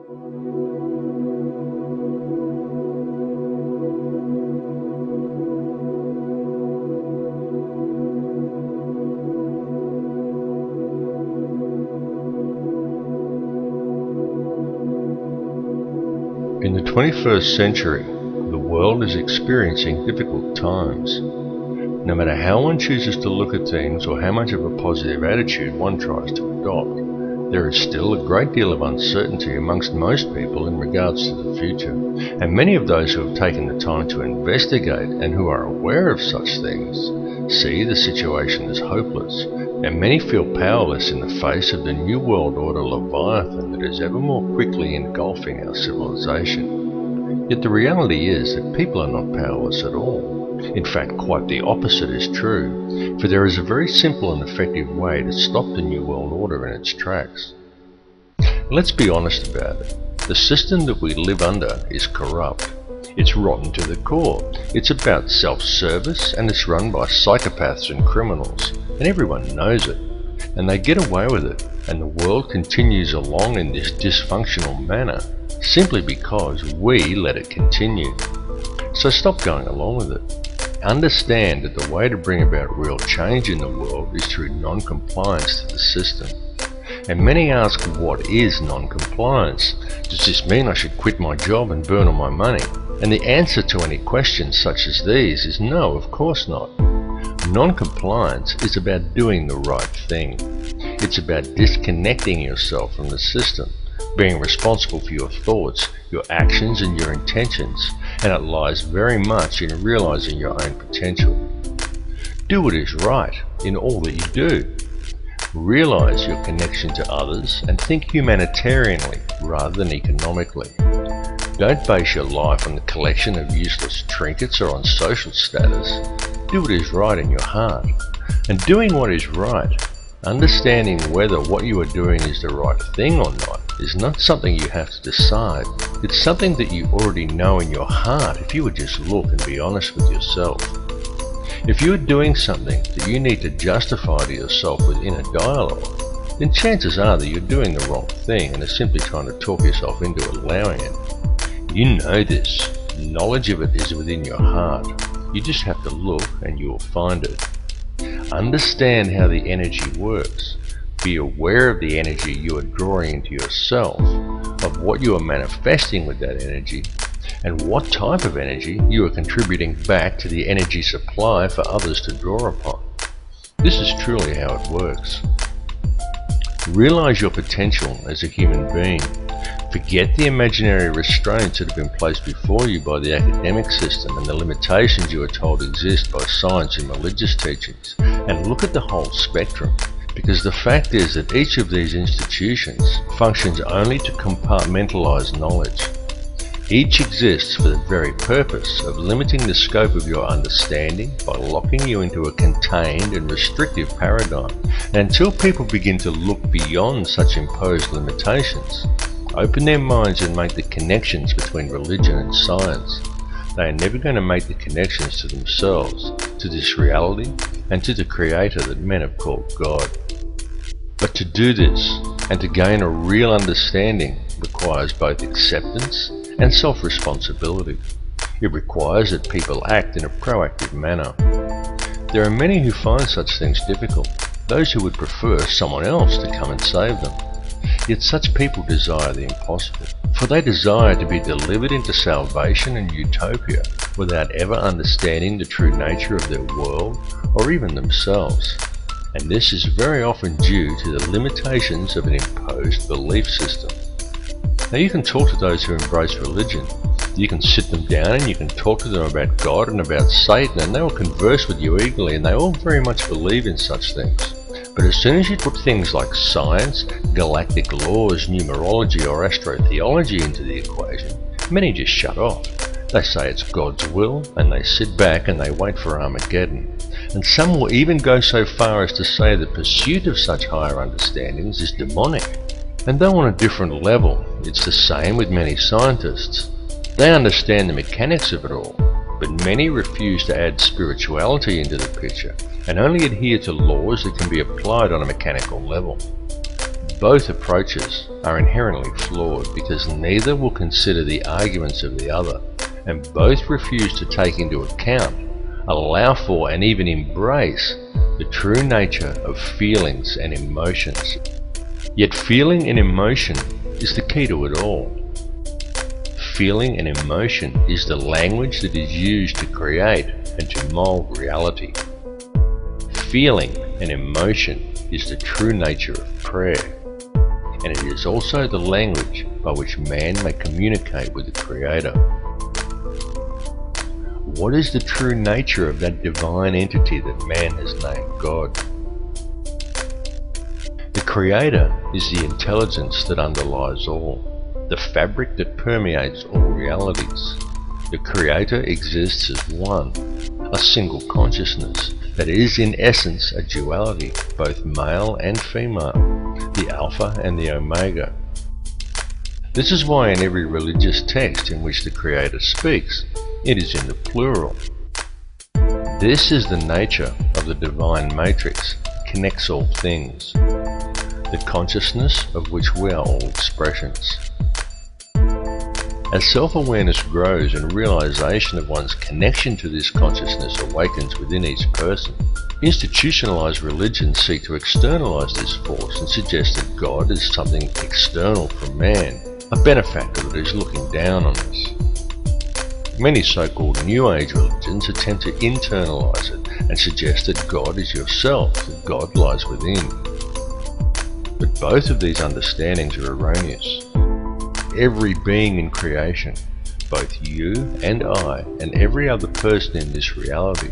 In the 21st century, the world is experiencing difficult times. No matter how one chooses to look at things or how much of a positive attitude one tries to adopt, there is still a great deal of uncertainty amongst most people in regards to the future, and many of those who have taken the time to investigate and who are aware of such things see the situation as hopeless, and many feel powerless in the face of the New World Order Leviathan that is ever more quickly engulfing our civilization. Yet the reality is that people are not powerless at all. In fact, quite the opposite is true, for there is a very simple and effective way to stop the New World Order in its tracks. Let's be honest about it. The system that we live under is corrupt. It's rotten to the core. It's about self-service, and it's run by psychopaths and criminals, and everyone knows it. And they get away with it, and the world continues along in this dysfunctional manner, simply because we let it continue. So stop going along with it. Understand that the way to bring about real change in the world is through non-compliance to the system. And many ask, what is non-compliance? Does this mean I should quit my job and burn all my money? And the answer to any questions such as these is no, of course not. Non-compliance is about doing the right thing. It's about disconnecting yourself from the system, being responsible for your thoughts, your actions and your intentions, and it lies very much in realizing your own potential. Do what is right in all that you do. Realize your connection to others and think humanitarianly rather than economically. Don't base your life on the collection of useless trinkets or on social status. Do what is right in your heart. And doing what is right, understanding whether what you are doing is the right thing or not, is not something you have to decide. It's something that you already know in your heart if you would just look and be honest with yourself. If you are doing something that you need to justify to yourself with inner dialogue, then chances are that you're doing the wrong thing and are simply trying to talk yourself into allowing it. You know this. Knowledge of it is within your heart. You just have to look and you will find it. Understand how the energy works. Be aware of the energy you are drawing into yourself, of what you are manifesting with that energy, and what type of energy you are contributing back to the energy supply for others to draw upon. This is truly how it works. Realize your potential as a human being. Forget the imaginary restraints that have been placed before you by the academic system and the limitations you are told exist by science and religious teachings, and look at the whole spectrum. Because the fact is that each of these institutions functions only to compartmentalize knowledge. Each exists for the very purpose of limiting the scope of your understanding by locking you into a contained and restrictive paradigm. And until people begin to look beyond such imposed limitations, open their minds and make the connections between religion and science, they are never going to make the connections to themselves, to this reality, and to the Creator that men have called God. But to do this, and to gain a real understanding, requires both acceptance and self-responsibility. It requires that people act in a proactive manner. There are many who find such things difficult, those who would prefer someone else to come and save them. Yet such people desire the impossible, for they desire to be delivered into salvation and utopia without ever understanding the true nature of their world or even themselves. And this is very often due to the limitations of an imposed belief system. Now you can talk to those who embrace religion. You can sit them down and you can talk to them about God and about Satan, and they will converse with you eagerly, and they all very much believe in such things. But as soon as you put things like science, galactic laws, numerology or astrotheology into the equation, many just shut off. They say it's God's will, and they sit back and they wait for Armageddon. And some will even go so far as to say the pursuit of such higher understandings is demonic. And though on a different level, it's the same with many scientists. They understand the mechanics of it all, but many refuse to add spirituality into the picture and only adhere to laws that can be applied on a mechanical level. both approaches are inherently flawed because neither will consider the arguments of the other, and both refuse to take into account, allow for, and even embrace the true nature of feelings and emotions. Yet feeling and emotion is the key to it all. Feeling and emotion is the language that is used to create and to mold reality. Feeling and emotion is the true nature of prayer, and it is also the language by which man may communicate with the Creator. What is the true nature of that divine entity that man has named God? The Creator is the intelligence that underlies all, the fabric that permeates all realities. The Creator exists as one, a single consciousness that is in essence a duality, both male and female, the Alpha and the Omega. This is why in every religious text in which the Creator speaks, it is in the plural. This is the nature of the divine matrix, connects all things, the consciousness of which we are all expressions. As self-awareness grows and realization of one's connection to this consciousness awakens within each person, institutionalized religions seek to externalize this force and suggest that God is something external from man, a benefactor that is looking down on us. Many so-called New Age religions attempt to internalize it and suggest that God is yourself, that God lies within. But both of these understandings are erroneous. Every being in creation, both you and I and every other person in this reality,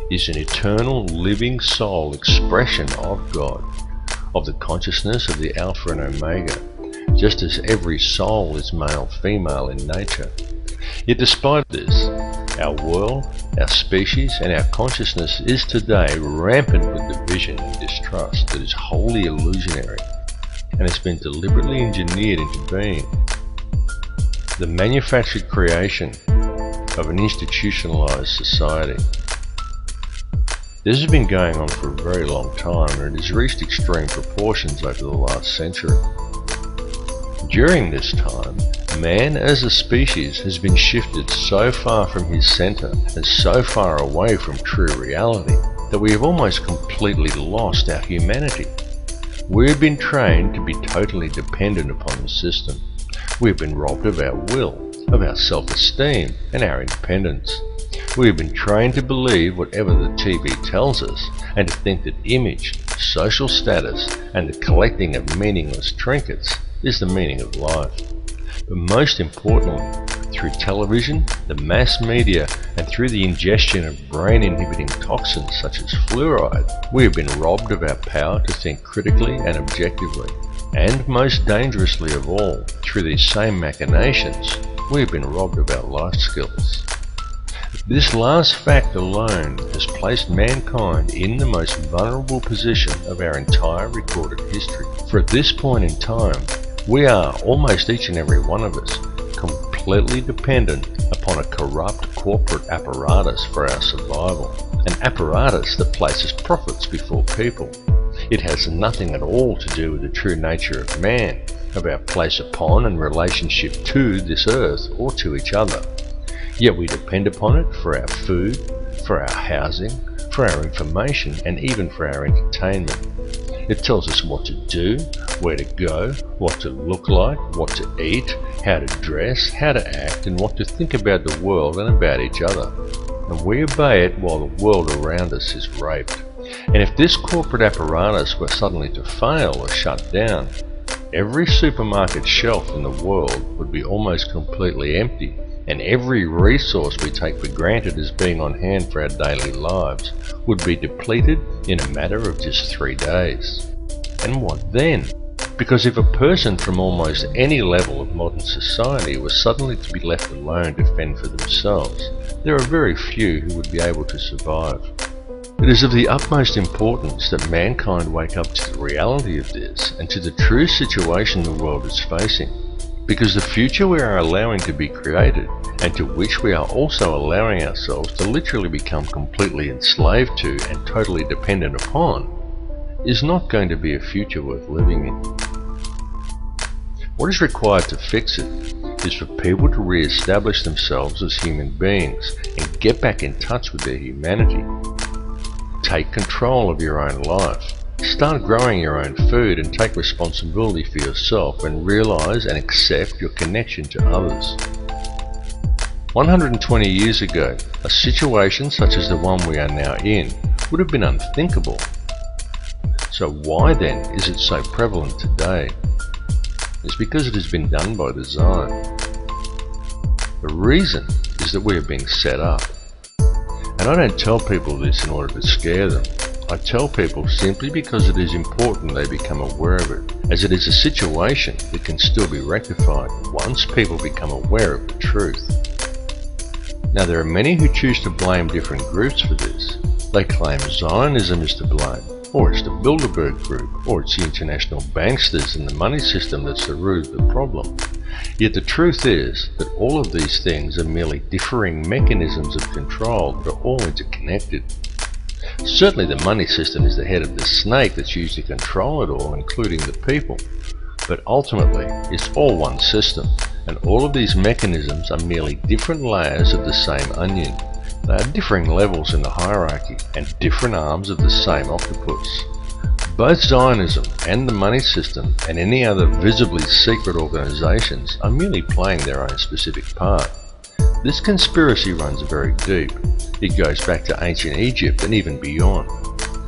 is an eternal living soul expression of God, of the consciousness of the Alpha and Omega, just as every soul is male-female in nature. Yet despite this, our world, our species and our consciousness is today rampant with division and distrust that is wholly illusionary and has been deliberately engineered into being. The manufactured creation of an institutionalized society. This has been going on for a very long time, and it has reached extreme proportions over the last century. During this time, man as a species has been shifted so far from his center and so far away from true reality that we have almost completely lost our humanity. We have been trained to be totally dependent upon the system. We have been robbed of our will, of our self-esteem and our independence. We have been trained to believe whatever the TV tells us and to think that image, social status and the collecting of meaningless trinkets is the meaning of life. But most importantly, through television, the mass media and through the ingestion of brain-inhibiting toxins such as fluoride, we have been robbed of our power to think critically and objectively. And most dangerously of all, through these same machinations, we have been robbed of our life skills. This last fact alone has placed mankind in the most vulnerable position of our entire recorded history. For at this point in time, we are, almost each and every one of us, completely dependent upon a corrupt corporate apparatus for our survival, an apparatus that places profits before people. It has nothing at all to do with the true nature of man, of our place upon and relationship to this earth or to each other. Yet we depend upon it for our food, for our housing, for our information, and even for our entertainment. It tells us what to do, where to go, what to look like, what to eat, how to dress, how to act, and what to think about the world and about each other. And we obey it while the world around us is raped. And if this corporate apparatus were suddenly to fail or shut down, every supermarket shelf in the world would be almost completely empty, and every resource we take for granted as being on hand for our daily lives would be depleted in a matter of just 3 days. And what then? Because if a person from almost any level of modern society was suddenly to be left alone to fend for themselves, there are very few who would be able to survive. It is of the utmost importance that mankind wake up to the reality of this and to the true situation the world is facing, because the future we are allowing to be created, and to which we are also allowing ourselves to literally become completely enslaved to and totally dependent upon, is not going to be a future worth living in. What is required to fix it is for people to re-establish themselves as human beings and get back in touch with their humanity. Take control of your own life. Start growing your own food and take responsibility for yourself and realize and accept your connection to others. 120 years ago, a situation such as the one we are now in would have been unthinkable. So why then is it so prevalent today? It's because it has been done by design. The reason is that we are being set up. And I don't tell people this in order to scare them. I tell people simply because it is important they become aware of it, as it is a situation that can still be rectified once people become aware of the truth. Now there are many who choose to blame different groups for this. They claim Zionism is to blame, or it's the Bilderberg Group, or it's the international banksters and the money system that's the root of the problem. Yet the truth is that all of these things are merely differing mechanisms of control that are all interconnected. Certainly the money system is the head of the snake that's used to control it all, including the people. But ultimately, it's all one system, and all of these mechanisms are merely different layers of the same onion. They are differing levels in the hierarchy, and different arms of the same octopus. Both Zionism and the money system and any other visibly secret organizations are merely playing their own specific part. This conspiracy runs very deep. It goes back to ancient Egypt and even beyond.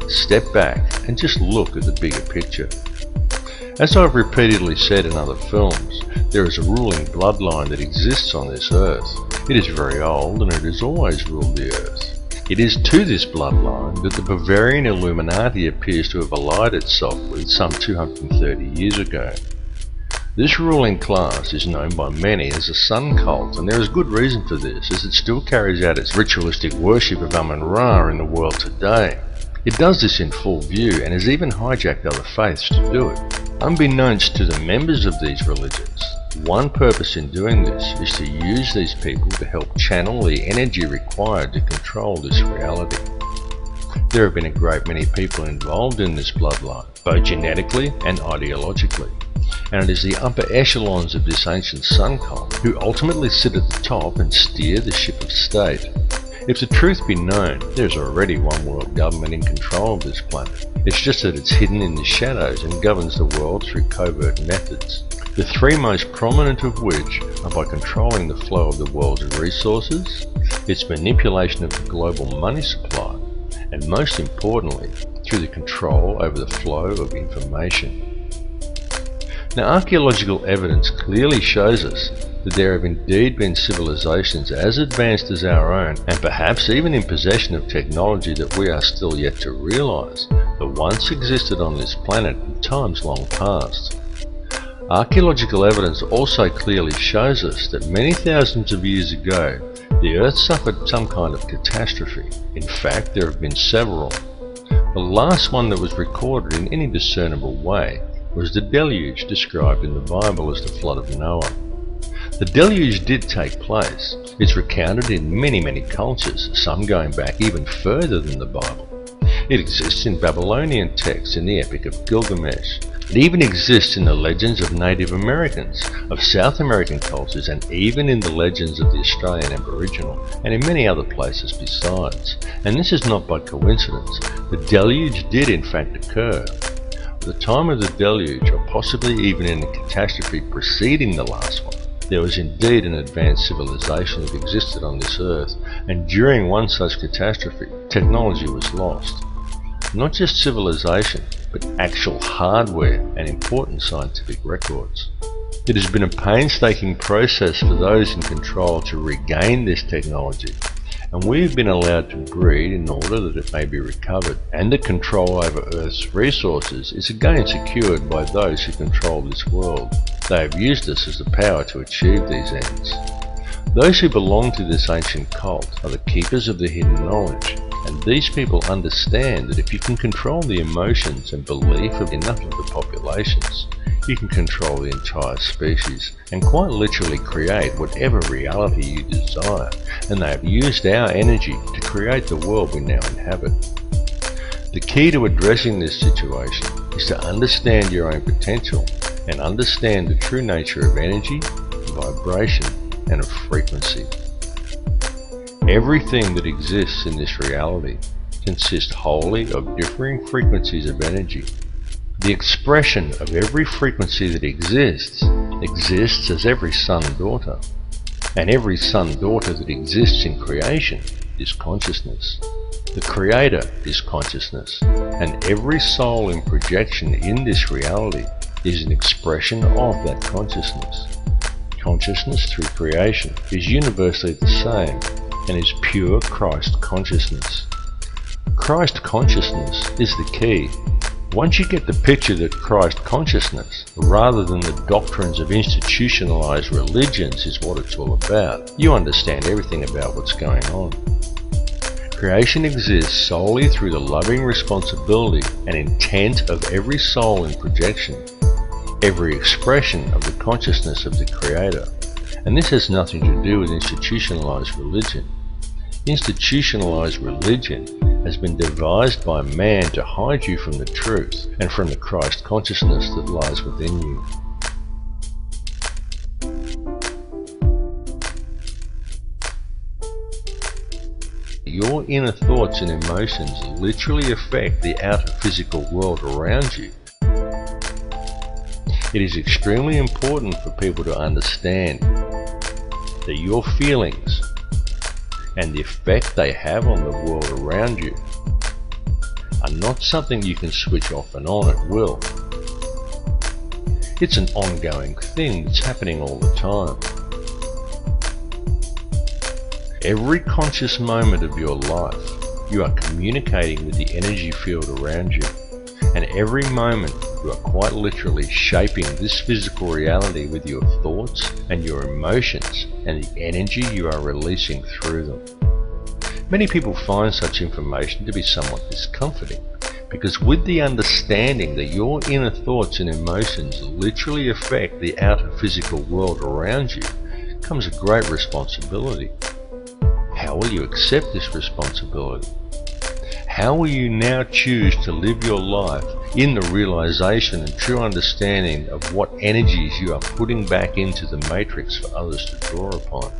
Step back and just look at the bigger picture. As I've repeatedly said in other films, there is a ruling bloodline that exists on this earth. It is very old and it has always ruled the earth. It is to this bloodline that the Bavarian Illuminati appears to have allied itself with some 230 years ago. This ruling class is known by many as the Sun Cult, and there is good reason for this, as it still carries out its ritualistic worship of Amun-Ra in the world today. It does this in full view and has even hijacked other faiths to do it. Unbeknownst to the members of these religions, one purpose in doing this is to use these people to help channel the energy required to control this reality. There have been a great many people involved in this bloodline, both genetically and ideologically. And it is the upper echelons of this ancient sun cult who ultimately sit at the top and steer the ship of state. If the truth be known, there is already one world government in control of this planet. It's just that it's hidden in the shadows and governs the world through covert methods. The three most prominent of which are by controlling the flow of the world's resources, its manipulation of the global money supply, and most importantly, through the control over the flow of information. Now, archaeological evidence clearly shows us that there have indeed been civilizations as advanced as our own, and perhaps even in possession of technology that we are still yet to realize, that once existed on this planet in times long past. Archaeological evidence also clearly shows us that many thousands of years ago, the Earth suffered some kind of catastrophe. In fact, there have been several. The last one that was recorded in any discernible way was the deluge described in the Bible as the flood of Noah. The deluge did take place. It's recounted in many cultures, some going back even further than the Bible. It exists in Babylonian texts in the Epic of Gilgamesh. It even exists in the legends of Native Americans, of South American cultures, and even in the legends of the Australian Aboriginal, and in many other places besides. And this is not by coincidence. The deluge did in fact occur. At the time of the deluge, or possibly even in the catastrophe preceding the last one, there was indeed an advanced civilization that existed on this earth, and during one such catastrophe, technology was lost. Not just civilization, but actual hardware and important scientific records. It has been a painstaking process for those in control to regain this technology, and we have been allowed to breed in order that it may be recovered, and the control over Earth's resources is again secured by those who control this world. They have used us as the power to achieve these ends. Those who belong to this ancient cult are the keepers of the hidden knowledge, and these people understand that if you can control the emotions and belief of enough of the populations, you can control the entire species and quite literally create whatever reality you desire, and they have used our energy to create the world we now inhabit. The key to addressing this situation is to understand your own potential and understand the true nature of energy, vibration, and of frequency. Everything that exists in this reality consists wholly of differing frequencies of energy. The expression of every frequency that exists as every son and daughter, and every son-daughter that exists in creation is consciousness. The Creator is consciousness, and every soul in projection in this reality is an expression of that consciousness. Consciousness through creation is universally the same and is pure Christ consciousness. Christ consciousness is the key. Once you get the picture that Christ consciousness, rather than the doctrines of institutionalized religions, is what it's all about, you understand everything about what's going on. Creation exists solely through the loving responsibility and intent of every soul in projection, every expression of the consciousness of the Creator. And this has nothing to do with institutionalized religion. Institutionalized religion has been devised by man to hide you from the truth and from the Christ consciousness that lies within you. Your inner thoughts and emotions literally affect the outer physical world around you. It is extremely important for people to understand that your feelings and the effect they have on the world around you are not something you can switch off and on at will. It's an ongoing thing that's happening all the time. Every conscious moment of your life, you are communicating with the energy field around you, and every moment you are quite literally shaping this physical reality with your thoughts and your emotions and the energy you are releasing through them. Many people find such information to be somewhat discomforting, because with the understanding that your inner thoughts and emotions literally affect the outer physical world around you comes a great responsibility. How will you accept this responsibility? How will you now choose to live your life in the realization and true understanding of what energies you are putting back into the matrix for others to draw upon,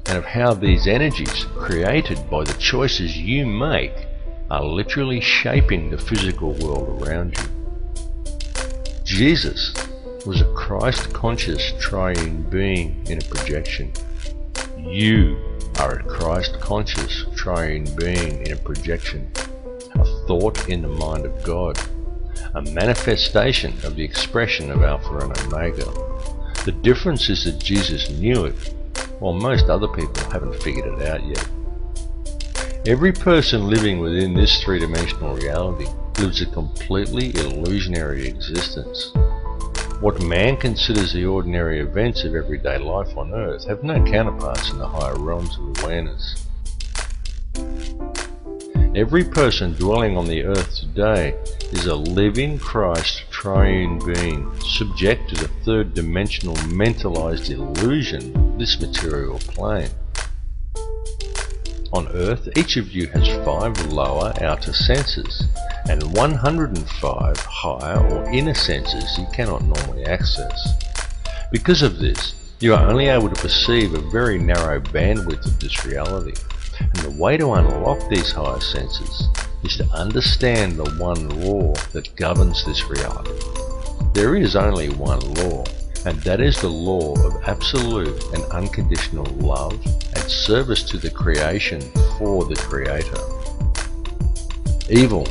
and of how these energies, created by the choices you make, are literally shaping the physical world around you? Jesus was a Christ-conscious triune being in a projection. You are a Christ-conscious triune being in a projection, a thought in the mind of God, a manifestation of the expression of Alpha and Omega. The difference is that Jesus knew it, while most other people haven't figured it out yet. Every person living within this three-dimensional reality lives a completely illusionary existence. What man considers the ordinary events of everyday life on Earth have no counterparts in the higher realms of awareness. Every person dwelling on the Earth today is a living Christ triune being, subject to the third-dimensional mentalized illusion of this material plane. On Earth, each of you has 5 lower outer senses and 105 higher or inner senses you cannot normally access. Because of this, you are only able to perceive a very narrow bandwidth of this reality, and the way to unlock these higher senses is to understand the one law that governs this reality. There is only one law, and that is the law of absolute and unconditional love and service to the creation for the Creator. Evil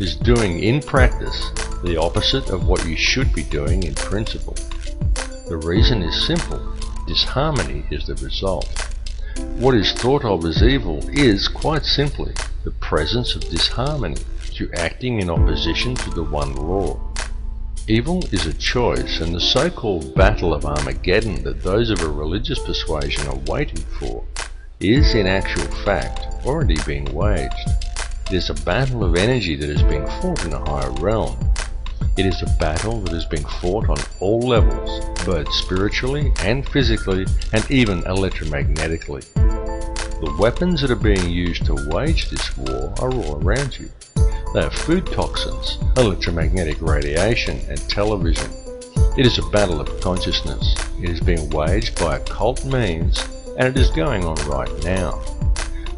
is doing in practice the opposite of what you should be doing in principle. The reason is simple: disharmony is the result. What is thought of as evil is, quite simply, the presence of disharmony through acting in opposition to the one law. Evil is a choice, and the so-called Battle of Armageddon that those of a religious persuasion are waiting for is, in actual fact, already being waged. It is a battle of energy that is being fought in a higher realm. It is a battle that is being fought on all levels, both spiritually and physically, and even electromagnetically. The weapons that are being used to wage this war are all around you. They are food toxins, electromagnetic radiation, and television. It is a battle of consciousness. It is being waged by occult means, and it is going on right now.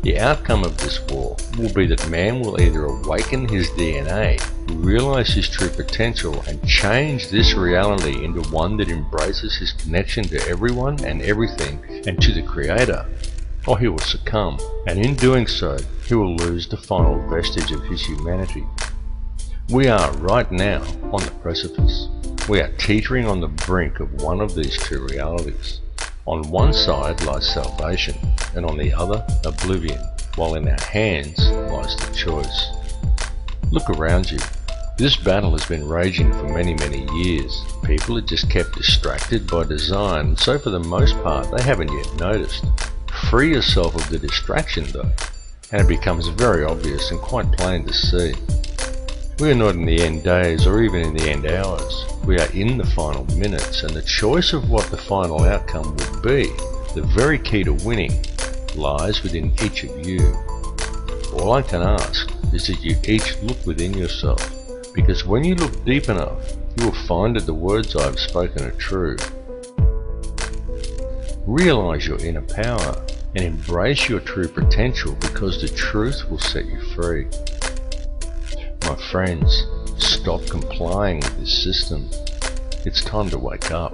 The outcome of this war will be that man will either awaken his DNA, realize his true potential, and change this reality into one that embraces his connection to everyone and everything and to the Creator, or he will succumb, and in doing so, he will lose the final vestige of his humanity. We are right now on the precipice. We are teetering on the brink of one of these two realities. On one side lies salvation, and on the other, oblivion, while in our hands lies the choice. Look around you. This battle has been raging for many, many years. People are just kept distracted by design, so for the most part they haven't yet noticed. Free yourself of the distraction though, and it becomes very obvious and quite plain to see. We are not in the end days or even in the end hours. We are in the final minutes, and the choice of what the final outcome will be, the very key to winning, lies within each of you. All I can ask is that you each look within yourself, because when you look deep enough, you will find that the words I have spoken are true. Realize your inner power and embrace your true potential, because the truth will set you free. My friends, stop complying with this system. It's time to wake up.